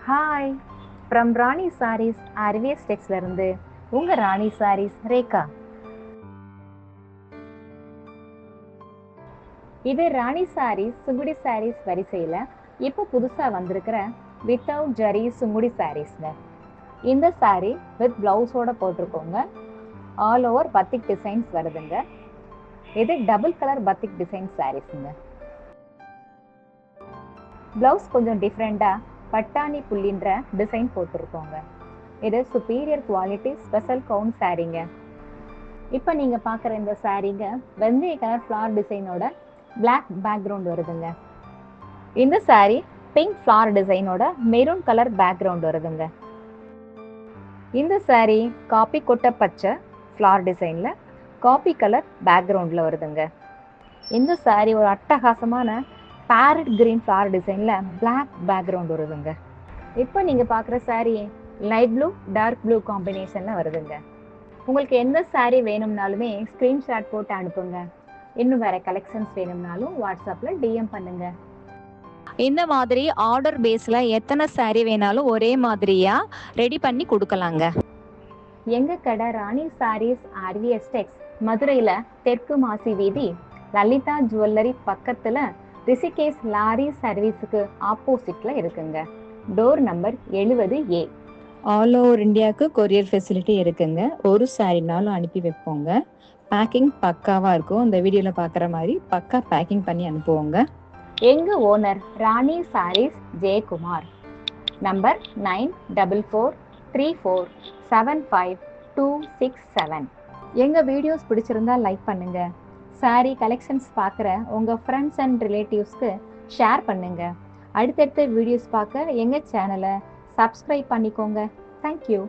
Hi from Rani Sarees RVS டெக்ஸ்ல இருந்து உங்க ராணி சாரீஸ் ரேகா. இது ராணி சாரீஸ் சுங்குடி சாரீஸ் வரிசையில இப்போ புதுசா வந்திருக்கிற வித்தவுட் ஜரி சுங்குடி சாரீஸ்ங்க. இந்த சாரீ வித் பிளவுஸோட போட்டிருக்கோங்க. ஆல் ஓவர் பத்திக் டிசைன்ஸ் வருதுங்க. இது டபுள் கலர் பத்திக் டிசைன் சாரீஸ்ங்க. பிளவுஸ் கொஞ்சம் டிஃப்ரெண்டா பட்டாணி புள்ளின்ற டிசைன் போட்டிருக்கோங்க. இது சுப்பீரியர் குவாலிட்டி ஸ்பெஷல் கவுன் சாரீங்க. இப்போ நீங்க பார்க்குற இந்த சாரீங்க வெந்தய கலர் ஃப்ளார் டிசைனோட பிளாக் பேக்ரவுண்ட் வருதுங்க. இந்த சாரீ பிங்க் ஃப்ளார் டிசைனோட மெரூன் கலர் பேக்ரவுண்ட் வருதுங்க. இந்த சாரீ காப்பி கொட்டை பச்சை ஃப்ளார் டிசைன்ல காப்பி கலர் பேக்ரவுண்ட்ல வருதுங்க. இந்த சாரீ ஒரு அட்டகாசமான பேரட் கிரீன் ஃப்ளார் டிசைன்ல பிளாக் பேக்ரவுண்ட் வருதுங்க. இப்போ நீங்க பார்க்குற sari light blue dark blue காம்பினேஷன்ல வருதுங்க. உங்களுக்கு எந்த சாரீ வேணும்னாலுமே ஸ்கிரீன்ஷாட் போட்டு அனுப்புங்க. இன்னும் வேற கலெக்ஷன்ஸ் வேணும்னாலும் வாட்ஸ்அப்ல டிஎம் பண்ணுங்க. இந்த மாதிரி ஆர்டர் பேஸ்ல எத்தனை சாரீ வேணாலும் ஒரே மாதிரியா ரெடி பண்ணி கொடுக்கலாங்க. எங்க கடை ராணி சாரீஸ் ஆர்விஎஸ் டெக்ஸ் மதுரையில தெற்கு மாசி வீதி லலிதா ஜுவல்லரி பக்கத்துல ரிஷிகேஷ் லாரி சர்வீஸுக்கு ஆப்போசிட்ல இருக்குங்க. Door number 70A. All over இந்தியாவுக்கு கொரியர் ஃபெசிலிட்டி இருக்குங்க. ஒரு சாரினாலும் அனுப்பி வைப்போங்க. பேக்கிங் பக்காவா இருக்கும். இந்த வீடியோல பார்க்குற மாதிரி பக்கா பேக்கிங் பண்ணி அனுப்புவோங்க. எங்க ஓனர் ராணி சாரீஸ் ஜெயக்குமார். நம்பர் 9444347527. எங்க வீடியோஸ் பிடிச்சிருந்தா லைக் பண்ணுங்க. சாரீ கலெக்ஷன்ஸ் பார்க்குற உங்கள் ஃப்ரெண்ட்ஸ் அண்ட் ரிலேட்டிவ்ஸ்க்கு ஷேர் பண்ணுங்க. அடுத்தடுத்த வீடியோஸ் பார்க்க எங்கள் சேனலை சப்ஸ்கிரைப் பண்ணிக்கோங்க. தேங்க்யூ.